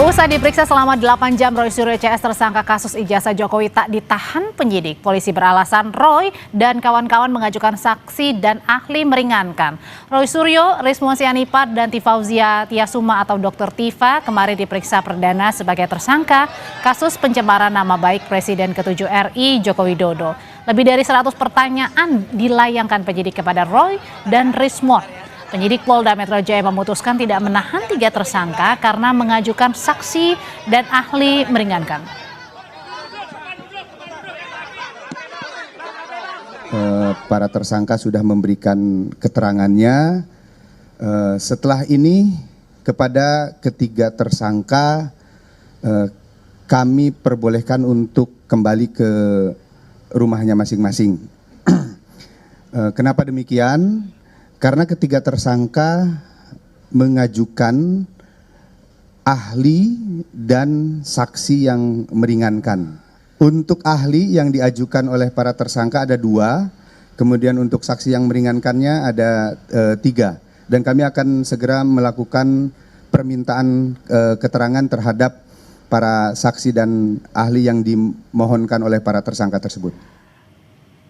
Usai diperiksa selama 8 jam, Roy Suryo CS tersangka kasus ijazah Jokowi tak ditahan penyidik. Polisi beralasan Roy dan kawan-kawan mengajukan saksi dan ahli meringankan. Roy Suryo, Rismon Sianipar, dan Tifauzia Tiasuma atau Dr. Tifa kemarin diperiksa perdana sebagai tersangka kasus pencemaran nama baik Presiden ke-7 RI Joko Widodo. Lebih dari 100 pertanyaan dilayangkan penyidik kepada Roy dan Rismon. Penyidik Polda Metro Jaya memutuskan tidak menahan 3 tersangka karena mengajukan saksi dan ahli meringankan. Para tersangka sudah memberikan keterangannya. Setelah ini kepada ketiga tersangka kami perbolehkan untuk kembali ke rumahnya masing-masing. Kenapa demikian? Karena ketiga tersangka mengajukan ahli dan saksi yang meringankan. Untuk ahli yang diajukan oleh para tersangka ada 2, kemudian untuk saksi yang meringankannya ada 3. Dan kami akan segera melakukan permintaan keterangan terhadap para saksi dan ahli yang dimohonkan oleh para tersangka tersebut.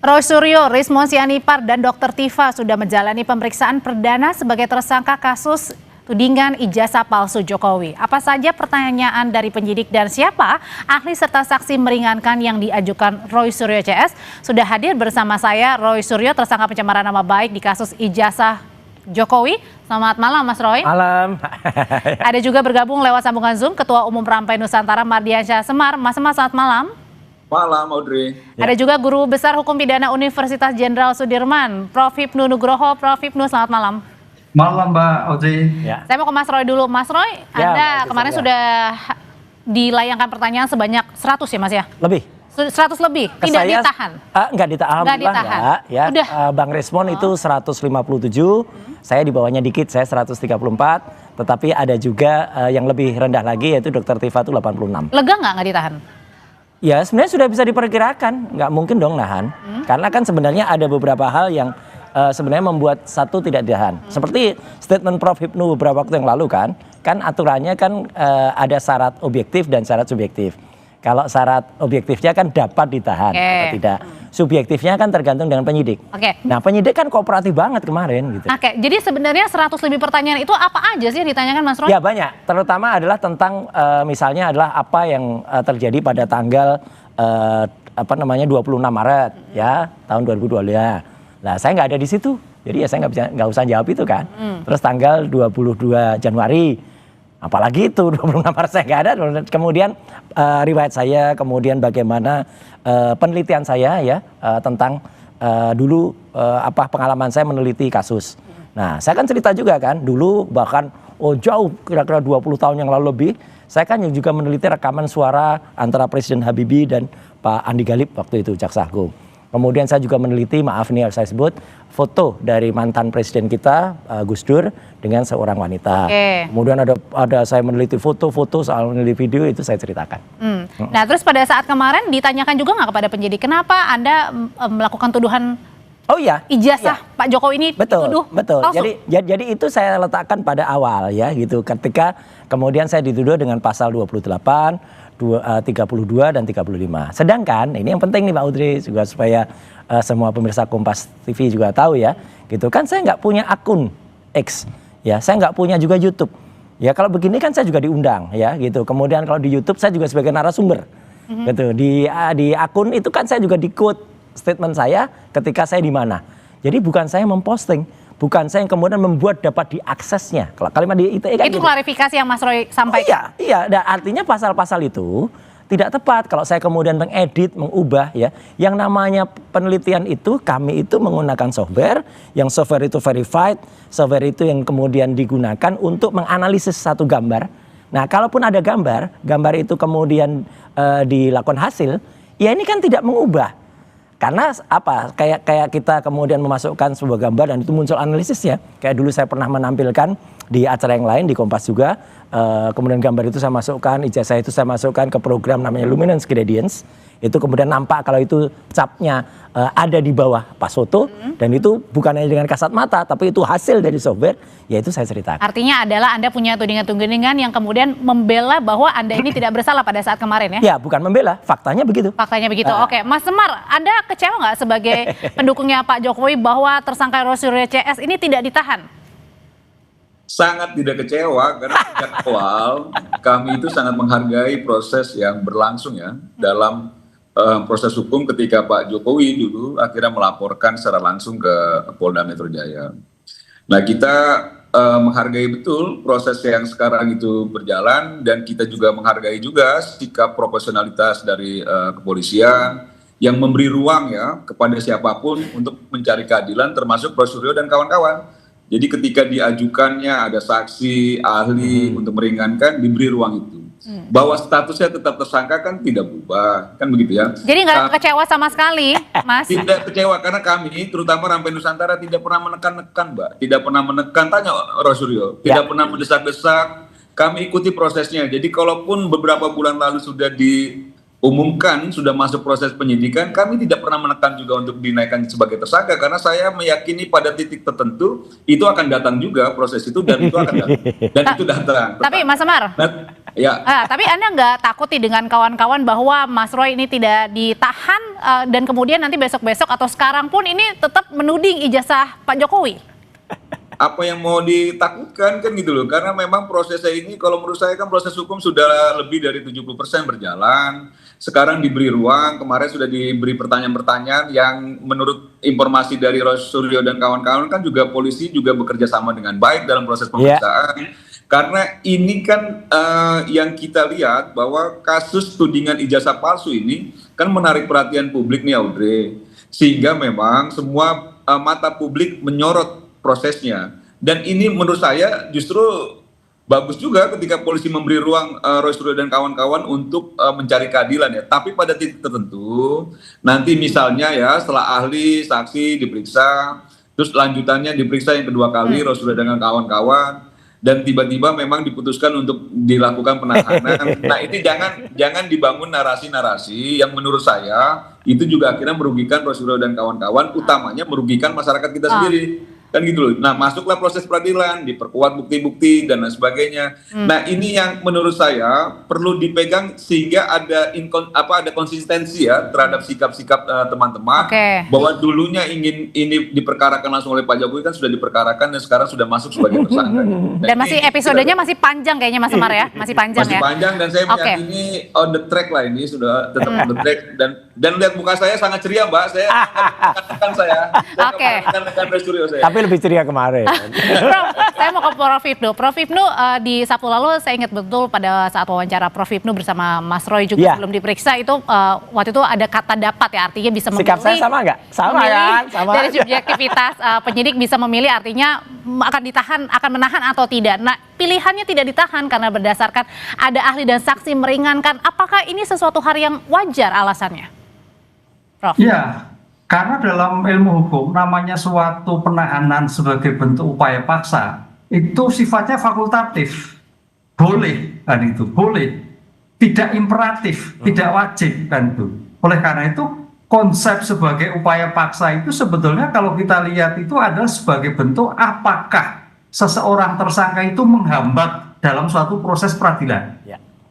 Roy Suryo, Rismon Sianipar, dan Dr. Tifa sudah menjalani pemeriksaan perdana sebagai tersangka kasus tudingan ijazah palsu Jokowi. Apa saja pertanyaan dari penyidik dan siapa ahli serta saksi meringankan yang diajukan Roy Suryo CS? Sudah hadir bersama saya Roy Suryo, tersangka pencemaran nama baik di kasus ijazah Jokowi. Selamat malam Mas Roy. Malam. Ada juga bergabung lewat sambungan Zoom Ketua Umum Perampai Nusantara Mardiansyah Semar. Mas Semar, selamat malam. Malam, Audrey. Ada juga Guru Besar Hukum Pidana Universitas Jenderal Sudirman, Prof. Hipnu Nugroho. Prof. Hipnu, selamat malam. Malam, Mbak Audrey. Ya. Saya mau ke Mas Roy dulu. Mas Roy, ya, Anda kemarin sudah dilayangkan pertanyaan sebanyak 100 ya Mas ya? Lebih. 100 lebih, tidak ditahan? Enggak ditahan, alhamdulillah enggak. Ya. Bang Rismon itu 157, saya di bawahnya dikit, saya 134. Tetapi ada juga yang lebih rendah lagi yaitu Dr. Tifa itu 86. Lega nggak ditahan? Ya sebenarnya sudah bisa diperkirakan, nggak mungkin dong nahan. Karena kan sebenarnya ada beberapa hal yang sebenarnya membuat satu tidak ditahan. Seperti statement Prof. Hipnu beberapa waktu yang lalu kan aturannya kan ada syarat objektif dan syarat subjektif. Kalau syarat objektifnya kan dapat ditahan atau tidak. Subjektifnya kan tergantung dengan penyidik. Nah penyidik kan kooperatif banget kemarin gitu. Jadi sebenarnya 100 lebih pertanyaan itu apa aja sih yang ditanyakan Mas Roy? Ya banyak, terutama adalah tentang misalnya adalah apa yang terjadi pada tanggal 26 Maret ya tahun 2022. Nah saya nggak ada di situ, jadi ya saya nggak usah jawab itu kan. Terus tanggal 22 Januari. Apalagi itu 26 Maret saya nggak ada. Kemudian riwayat saya, kemudian bagaimana penelitian saya ya tentang dulu apa pengalaman saya meneliti kasus. Nah saya kan cerita juga kan dulu bahkan jauh kira-kira 20 tahun yang lalu lebih. Saya kan juga meneliti rekaman suara antara Presiden Habibie dan Pak Andi Galip waktu itu Jaksa Agung. Kemudian saya juga meneliti, maaf nih harus saya sebut, foto dari mantan presiden kita Gus Dur dengan seorang wanita. Kemudian ada saya meneliti foto-foto soal meneliti video itu saya ceritakan. Nah terus pada saat kemarin ditanyakan juga nggak kepada penyidik kenapa Anda melakukan tuduhan ijazah Pak Jokowi ini dituduh palsu? Jadi itu saya letakkan pada awal ya gitu. Ketika kemudian saya dituduh dengan pasal 28. 32 dan 35. Sedangkan ini yang penting nih Pak Audrey juga supaya semua pemirsa Kompas TV juga tahu ya, gitu kan saya nggak punya akun X, ya saya nggak punya juga YouTube. Ya kalau begini kan saya juga diundang ya gitu. Kemudian kalau di YouTube saya juga sebagai narasumber, gitu. Di akun itu kan saya juga di quote statement saya ketika saya di mana. Jadi bukan saya memposting. Bukan saya yang kemudian membuat dapat diaksesnya. Kalau kalimat di ITE kan itu gitu. Klarifikasi yang Mas Roy sampaikan. Iya. Dan artinya pasal-pasal itu tidak tepat kalau saya kemudian mengedit, mengubah ya. Yang namanya penelitian itu kami itu menggunakan software, yang software itu verified, software itu yang kemudian digunakan untuk menganalisis satu gambar. Nah, kalaupun ada gambar itu kemudian dilakukan hasil, ya ini kan tidak mengubah. Karena apa? Kayak kita kemudian memasukkan sebuah gambar dan itu muncul analisisnya. Kayak dulu saya pernah menampilkan di acara yang lain di Kompas juga. Kemudian gambar itu saya masukkan, ijazah itu saya masukkan ke program namanya Luminance Gradients. Itu kemudian nampak kalau itu capnya ada di bawah pas foto dan itu bukan hanya dengan kasat mata tapi itu hasil dari software, yaitu saya ceritakan. Artinya adalah Anda punya tudingan-tudingan yang kemudian membela bahwa Anda ini tidak bersalah pada saat kemarin ya? Ya, bukan membela, faktanya begitu. Faktanya begitu. Oke, Mas Semar, Anda kecewa nggak sebagai pendukungnya Pak Jokowi bahwa tersangka Roy Suryo CS ini tidak ditahan? Sangat tidak kecewa karena sejak awal kami itu sangat menghargai proses yang berlangsung ya dalam proses hukum ketika Pak Jokowi dulu akhirnya melaporkan secara langsung ke Polda Metro Jaya. Nah, kita menghargai betul proses yang sekarang itu berjalan dan kita juga menghargai juga sikap profesionalitas dari kepolisian yang memberi ruang ya kepada siapapun untuk mencari keadilan termasuk Roy Suryo dan kawan-kawan. Jadi ketika diajukannya ada saksi, ahli untuk meringankan, diberi ruang itu. Bahwa statusnya tetap tersangka kan tidak berubah, kan begitu ya. Jadi nggak kecewa sama sekali, Mas? Tidak kecewa karena kami, terutama Rampai Nusantara tidak pernah menekan-nekan, Mbak. Tidak pernah menekan, tanya Roy Suryo. Tidak pernah mendesak-desak, kami ikuti prosesnya. Jadi kalaupun beberapa bulan lalu sudah diumumkan, sudah masuk proses penyidikan, kami tidak pernah menekan juga untuk dinaikkan sebagai tersangka karena saya meyakini pada titik tertentu itu akan datang juga proses itu dan itu akan datang dan itu datang. Tapi Mas Semar, ya. tapi Anda nggak takuti dengan kawan-kawan bahwa Mas Roy ini tidak ditahan dan kemudian nanti besok-besok atau sekarang pun ini tetap menuding ijazah Pak Jokowi? Apa yang mau ditakutkan kan gitu loh, karena memang prosesnya ini kalau menurut saya kan proses hukum sudah lebih dari 70% berjalan. Sekarang diberi ruang, kemarin sudah diberi pertanyaan-pertanyaan yang menurut informasi dari Roy Suryo dan kawan-kawan kan juga polisi juga bekerja sama dengan baik dalam proses pemeriksaan. Karena ini kan yang kita lihat bahwa kasus tudingan ijazah palsu ini kan menarik perhatian publik nih Audrey. Sehingga memang semua mata publik menyorot prosesnya. Dan ini menurut saya justru bagus juga ketika polisi memberi ruang Roy Suryo dan kawan-kawan untuk mencari keadilan ya. Tapi pada titik tertentu nanti misalnya ya setelah ahli, saksi diperiksa, terus lanjutannya diperiksa yang kedua kali Roy Suryo dengan kawan-kawan dan tiba-tiba memang diputuskan untuk dilakukan penahanan. Nah, ini jangan dibangun narasi-narasi yang menurut saya itu juga akhirnya merugikan Roy Suryo dan kawan-kawan, utamanya merugikan masyarakat kita sendiri. Kan gitu loh. Nah, masuklah proses peradilan, diperkuat bukti-bukti dan lain sebagainya. Nah, ini yang menurut saya perlu dipegang sehingga ada konsistensi ya terhadap sikap-sikap teman-teman bahwa dulunya ingin ini diperkarakan langsung oleh Pak Jokowi kan sudah diperkarakan dan sekarang sudah masuk sebagai tersangka. Dan masih episodenya masih panjang kayaknya Mas Semar ya, masih panjang masih ya. Masih panjang dan saya meyakini on the track lah ini sudah tetap on the track dan lihat muka saya sangat ceria Mbak, saya akan saya Roy Suryo saya. Tapi lebih ceria kemarin. Prof, saya mau ke Prof Ibnu. Prof Ibnu di Sabtu lalu saya ingat betul pada saat wawancara Prof Ibnu bersama Mas Roy juga belum diperiksa itu waktu itu ada kata dapat ya, artinya bisa memilih. Sikap saya sama nggak? Sama kan? Sama dari subjektivitas penyidik bisa memilih artinya akan menahan atau tidak. Nah, pilihannya tidak ditahan karena berdasarkan ada ahli dan saksi meringankan. Apakah ini sesuatu hal yang wajar alasannya? Prof. Ya, karena dalam ilmu hukum namanya suatu penahanan sebagai bentuk upaya paksa itu sifatnya fakultatif, boleh kan itu, boleh, tidak imperatif, tidak wajib kan itu. Oleh karena itu konsep sebagai upaya paksa itu sebetulnya kalau kita lihat itu adalah sebagai bentuk apakah seseorang tersangka itu menghambat dalam suatu proses peradilan.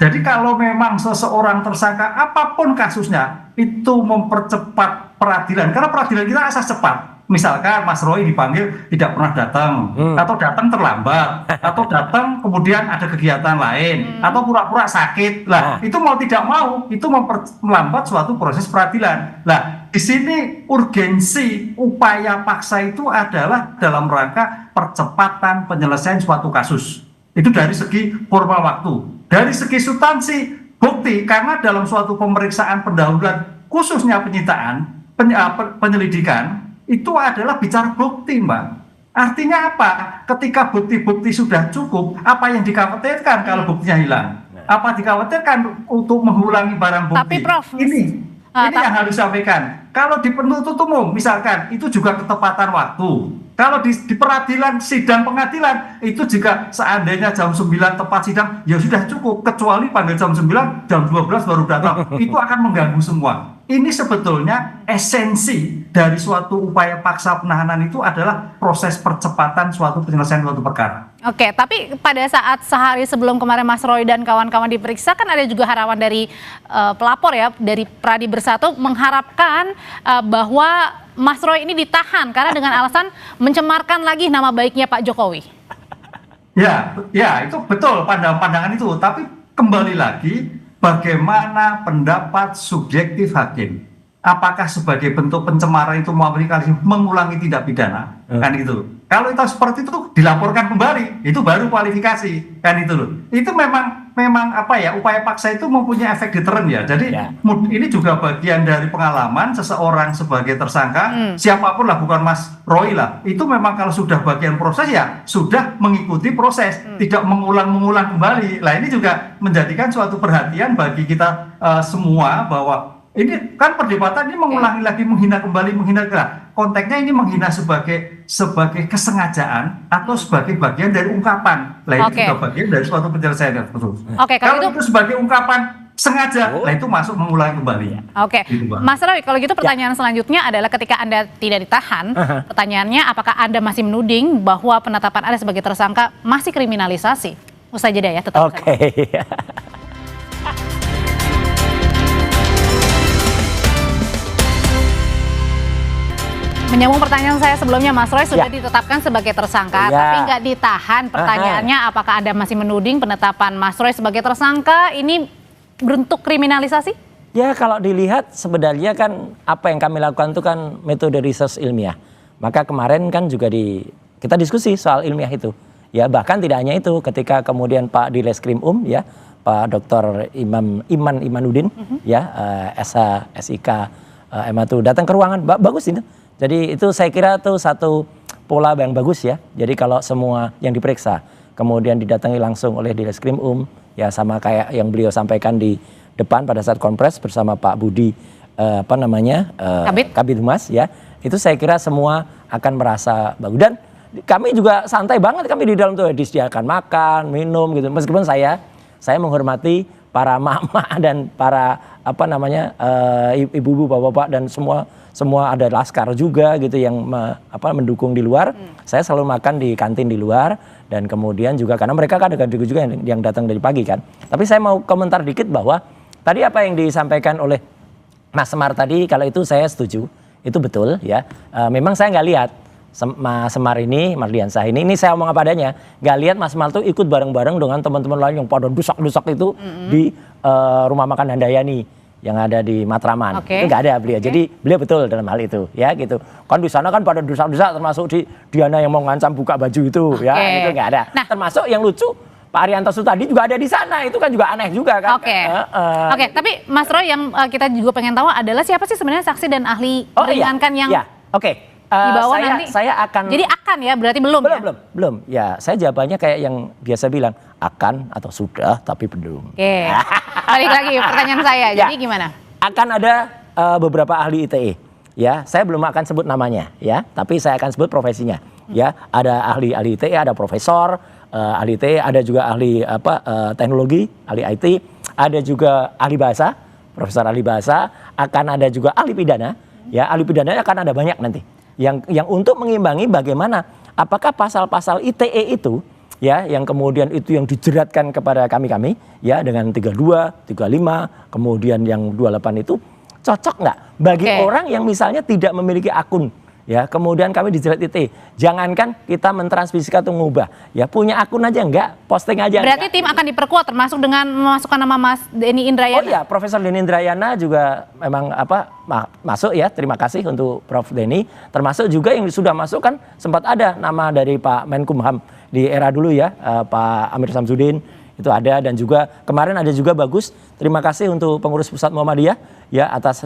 Jadi kalau memang seseorang tersangka apapun kasusnya itu mempercepat peradilan, karena peradilan kita asas cepat. Misalkan Mas Roy dipanggil tidak pernah datang, atau datang terlambat, atau datang kemudian ada kegiatan lain, atau pura-pura sakit. Lah, itu mau tidak mau itu melambat suatu proses peradilan. Lah, di sini urgensi upaya paksa itu adalah dalam rangka percepatan penyelesaian suatu kasus. Itu dari segi formal waktu. Dari segi substansi bukti, karena dalam suatu pemeriksaan pendahuluan khususnya penyitaan, penyelidikan itu adalah bicara bukti, Mbak. Artinya apa? Ketika bukti-bukti sudah cukup, apa yang dikhawatirkan kalau buktinya hilang? Apa dikhawatirkan untuk mengulangi barang bukti? Tapi Prof, ini Ini yang harus disampaikan. Kalau di penuntut umum misalkan itu juga ketepatan waktu. Kalau di peradilan sidang pengadilan itu juga seandainya jam 9 tepat sidang ya sudah cukup, kecuali pada jam 9 jam 12 baru datang. Itu akan mengganggu semua. Ini sebetulnya esensi dari suatu upaya paksa penahanan itu adalah proses percepatan suatu penyelesaian suatu perkara. Oke, tapi pada saat sehari sebelum kemarin Mas Roy dan kawan-kawan diperiksa kan ada juga harapan dari pelapor ya, dari Pradi Bersatu mengharapkan bahwa Mas Roy ini ditahan karena dengan alasan mencemarkan lagi nama baiknya Pak Jokowi. Ya itu betul pandangan itu. Tapi kembali lagi, bagaimana pendapat subjektif hakim? Apakah sebagai bentuk pencemaran itu mengulangi tindak pidana? Kan gitu. Kalau itu seperti itu dilaporkan kembali, itu baru kualifikasi, kan itu loh. Itu memang apa ya, upaya paksa itu mempunyai efek deteren ya. Jadi ini juga bagian dari pengalaman seseorang sebagai tersangka, siapapun lah, bukan Mas Roy lah. Itu memang kalau sudah bagian proses ya sudah mengikuti proses, tidak mengulang kembali. Lah ini juga menjadikan suatu perhatian bagi kita semua bahwa ini kan perdebatan ini mengulangi lagi, menghina kembali. Konteksnya ini menghina sebagai kesengajaan atau sebagai bagian dari ungkapan. Lah itu juga bagian dari suatu penyelesaian terus. Kalau itu sebagai ungkapan sengaja, lah itu masuk mengulangi kembali. Oke, Mas Roy, kalau gitu pertanyaan selanjutnya adalah ketika Anda tidak ditahan, pertanyaannya apakah Anda masih menuding bahwa penetapan Anda sebagai tersangka masih kriminalisasi? Usai jeda ya, tetap. Oke. Menyambung pertanyaan saya sebelumnya, Mas Roy sudah ditetapkan sebagai tersangka, tapi nggak ditahan. Pertanyaannya, apakah Anda masih menuding penetapan Mas Roy sebagai tersangka ini bentuk kriminalisasi? Ya, kalau dilihat sebenarnya kan apa yang kami lakukan itu kan metode research ilmiah. Maka kemarin kan juga kita diskusi soal ilmiah itu. Ya, bahkan tidak hanya itu, ketika kemudian Pak di Reskrim ya, Pak Dr. Iman Imanuddin, ya, SH, SIK, MA itu datang ke ruangan, bagus itu. Jadi itu saya kira itu satu pola yang bagus ya. Jadi kalau semua yang diperiksa kemudian didatangi langsung oleh Direskrim ya sama kayak yang beliau sampaikan di depan pada saat konpres bersama Pak Budi Kabid Humas ya. Itu saya kira semua akan merasa bagus dan kami juga santai banget, kami di dalam tuh disediakan makan, minum gitu. Meskipun saya menghormati para mama dan para ibu-ibu, bapak-bapak dan semua ada laskar juga gitu yang mendukung di luar. Saya selalu makan di kantin di luar dan kemudian juga karena mereka kan ada juga yang datang dari pagi kan. Tapi saya mau komentar dikit bahwa tadi apa yang disampaikan oleh Mas Semar tadi, kalau itu saya setuju, itu betul ya. Memang saya nggak lihat Mas Semar ini, Mardiansah ini saya omong apa adanya, nggak lihat Mas Semar tuh ikut bareng-bareng dengan teman-teman lain yang pada dusak-dusak itu di rumah makan Handayani yang ada di Matraman. Itu nggak ada beliau. Jadi beliau betul dalam hal itu ya gitu. Kan di sana kan pada dusak-dusak, termasuk di Diana yang mau ngancam buka baju itu ya, itu nggak ada. Nah, termasuk yang lucu Pak Arianto Sutadi juga ada di sana, itu kan juga aneh juga kan. Oke, tapi Mas Roy yang kita juga pengen tahu adalah siapa sih sebenarnya saksi dan ahli meringankan yang di bawah nanti? Saya akan. Jadi akan ya, berarti belum. Belum. Ya, saya jawabannya kayak yang biasa bilang akan atau sudah tapi belum. Oke. Balik lagi pertanyaan saya. Jadi gimana? Akan ada beberapa ahli ITE. Ya, saya belum akan sebut namanya ya, tapi saya akan sebut profesinya. Ya, ada ahli ITE, ada profesor ahli ITE, ada juga ahli teknologi, ahli IT, ada juga ahli bahasa, profesor ahli bahasa, akan ada juga ahli pidana. Ya, ahli pidana akan ada banyak nanti. Yang untuk mengimbangi bagaimana apakah pasal-pasal ITE itu ya yang kemudian itu yang dijeratkan kepada kami ya dengan 32, 35, kemudian yang 28 itu cocok nggak bagi orang yang misalnya tidak memiliki akun ya, kemudian kami dijerat ITE. Jangankan kita mentransmisikan atau mengubah, ya punya akun aja enggak, posting aja. Berarti tim akan diperkuat termasuk dengan memasukkan nama Mas Denny Indrayana. Oh iya, Profesor Denny Indrayana juga memang masuk ya. Terima kasih untuk Prof Denny. Termasuk juga yang sudah masuk kan sempat ada nama dari Pak Menkumham di era dulu ya, Pak Amir Samsudin. Itu ada, dan juga kemarin ada juga bagus. Terima kasih untuk pengurus pusat Muhammadiyah ya atas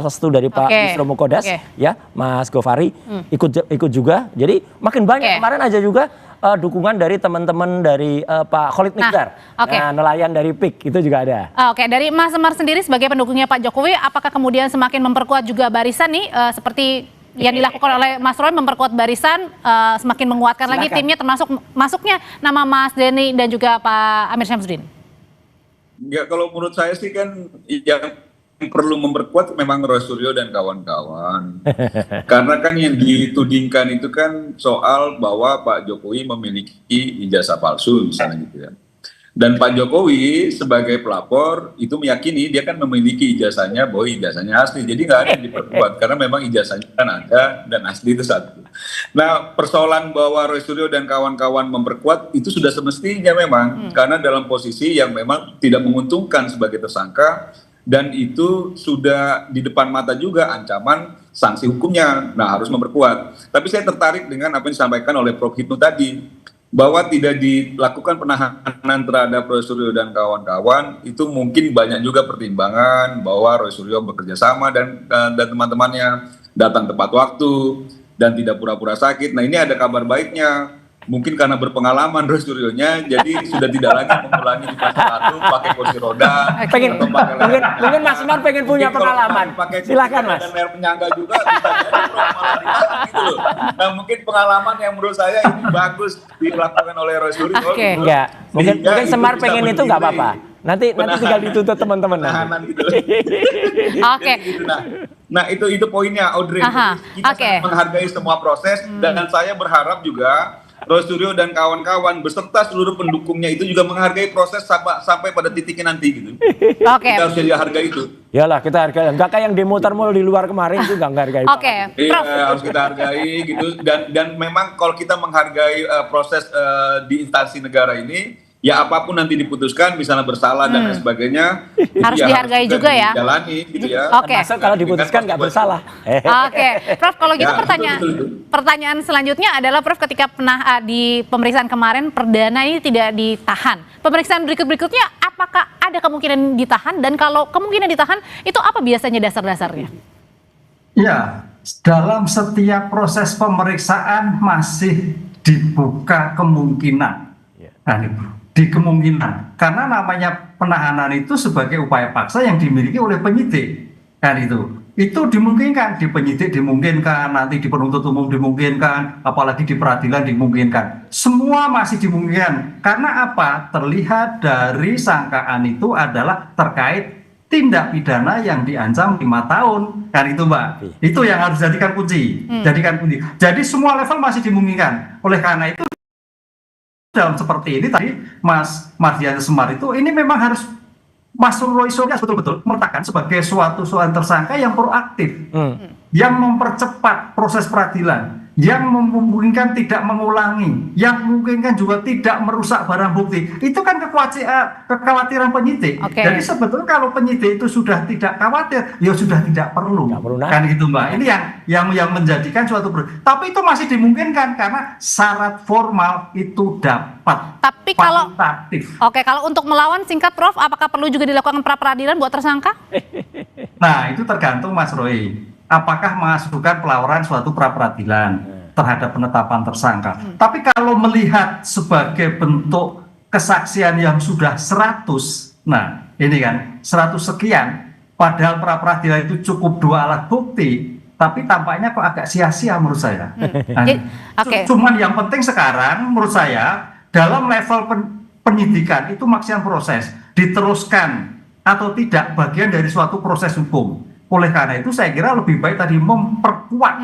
restu dari Pak Yusro Mukodas ya, Mas Gofari ikut juga. Jadi makin banyak. Kemarin aja juga dukungan dari teman-teman dari Pak Khalid Mihdar, nelayan dari PIK itu juga ada. Oke, dari Mas Semar sendiri sebagai pendukungnya Pak Jokowi, apakah kemudian semakin memperkuat juga barisan nih, seperti yang dilakukan oleh Mas Roy, memperkuat barisan, semakin menguatkan lagi timnya, termasuk masuknya nama Mas Denny dan juga Pak Amir Syamsuddin? Ya, kalau menurut saya sih kan yang perlu memperkuat memang Roy Suryo dan kawan-kawan. Karena kan yang ditudingkan itu kan soal bahwa Pak Jokowi memiliki ijazah palsu misalnya gitu ya. Dan Pak Jokowi sebagai pelapor itu meyakini dia kan memiliki ijazahnya bahwa ijazahnya asli. Jadi nggak ada yang diperkuat karena memang ijazahnya kan ada dan asli itu satu. Nah, persoalan bahwa Roy Suryo dan kawan-kawan memperkuat itu sudah semestinya memang karena dalam posisi yang memang tidak menguntungkan sebagai tersangka dan itu sudah di depan mata juga ancaman sanksi hukumnya. Nah, harus memperkuat. Tapi saya tertarik dengan apa yang disampaikan oleh Prof. Hipnu tadi, bahwa tidak dilakukan penahanan terhadap Roy Suryo dan kawan-kawan itu mungkin banyak juga pertimbangan bahwa Roy Suryo bekerja sama dan teman-temannya datang tepat waktu dan tidak pura-pura sakit. Nah, ini ada kabar baiknya. Mungkin karena berpengalaman Roy Suryonya, jadi sudah tidak lagi mengulangi di fase 1 pakai kursi roda. Mungkin Mas Semar pengen punya pengalaman. Silakan Mas. Dan layar penyangga juga bisa jadi malah ditahan gitu loh. Nah, mungkin pengalaman yang menurut saya ini bagus dilakukan oleh Roy Suryo. Enggak. Mungkin Semar pengen itu nggak apa-apa. Nanti tinggal dituntut teman-teman. Gitu. Oke. Nah, itu poinnya, Audrey. Kita sangat menghargai semua proses dan saya berharap juga Roy Suryo dan kawan-kawan beserta seluruh pendukungnya itu juga menghargai proses sampai pada titiknya nanti gitu. Kita harus jadi harga itu. Yalah, kita hargai. Enggak kayak yang demo termul di luar kemarin itu enggak menghargai. Iya, harus kita hargai gitu. Dan memang kalau kita menghargai proses di instansi negara ini, ya apapun nanti diputuskan, misalnya bersalah dan lain sebagainya, harus dihargai juga ya. Dijalani gitu ya. Termasuk kalau diputuskan nggak bersalah. Prof, kalau gitu pertanyaan selanjutnya adalah, Prof, ketika pernah di pemeriksaan kemarin perdana ini tidak ditahan, pemeriksaan berikutnya apakah ada kemungkinan ditahan, dan kalau kemungkinan ditahan itu apa biasanya dasar-dasarnya? Ya, dalam setiap proses pemeriksaan masih dibuka kemungkinan. Di kemungkinan, karena namanya penahanan itu sebagai upaya paksa yang dimiliki oleh penyidik, kan itu dimungkinkan, di penyidik dimungkinkan, nanti di penuntut umum dimungkinkan, apalagi di peradilan dimungkinkan, semua masih dimungkinkan. Karena apa? Terlihat dari sangkaan itu adalah terkait tindak pidana yang diancam 5 tahun, kan itu Mbak. Itu yang harus jadikan kunci, Jadi semua level masih dimungkinkan. Oleh karena itu dalam seperti ini tadi Mas Mardiansyah Semar itu ini memang harus Mas Roy Suryo betul-betul meletakkan sebagai suatu tersangka yang proaktif, yang mempercepat proses peradilan, yang memungkinkan tidak mengulangi, yang memungkinkan juga tidak merusak barang bukti. Itu kan kekhawatiran penyidik. Jadi sebetulnya kalau penyidik itu sudah tidak khawatir, ya sudah tidak perlu. Kan gitu Mbak. Ini yang menjadikan suatu tapi itu masih dimungkinkan karena syarat formal itu dapat. Tapi kalau untuk melawan, singkat Prof, apakah perlu juga dilakukan pra peradilan buat tersangka? Nah, itu tergantung Mas Roy. Apakah mengajukan pelaporan suatu pra peradilan terhadap penetapan tersangka. Tapi kalau melihat sebagai bentuk kesaksian yang sudah 100, nah ini kan 100 sekian, padahal pra peradilan itu cukup 2 alat bukti, tapi tampaknya kok agak sia-sia menurut saya. Cuman yang penting sekarang menurut saya dalam level penyidikan itu maksimal proses, diteruskan atau tidak bagian dari suatu proses hukum. Oleh karena itu saya kira lebih baik tadi memperkuat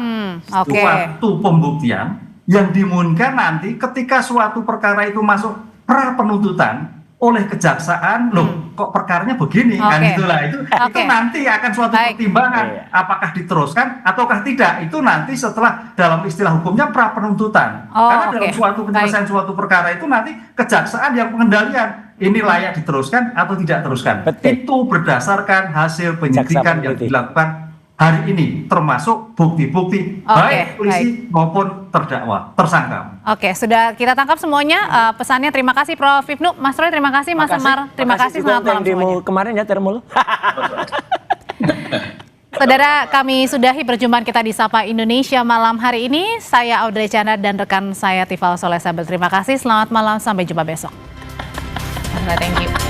suatu pembuktian yang dimungkinkan nanti ketika suatu perkara itu masuk pra penuntutan oleh kejaksaan, loh kok perkaranya begini, kan itulah itu nanti akan suatu pertimbangan apakah diteruskan ataukah tidak, itu nanti setelah dalam istilah hukumnya pra penuntutan. Karena dalam suatu penyelesaian suatu perkara itu nanti kejaksaan yang pengendalian ini layak diteruskan atau tidak teruskan. Itu berdasarkan hasil penyidikan yang dilakukan hari ini, termasuk bukti-bukti baik polisi maupun terdakwa, tersangka. Sudah kita tangkap semuanya pesannya. Terima kasih Prof. Hipnu, Mas Roy, terima kasih, Mas Semar, terima kasih, selamat malam semuanya. Kemarin ya termul. Saudara, kami sudahi perjumpaan kita di Sapa Indonesia malam hari ini. Saya Audrey Chandra dan rekan saya Tifal Soleh Sabel. Terima kasih, selamat malam, sampai jumpa besok. Thank you.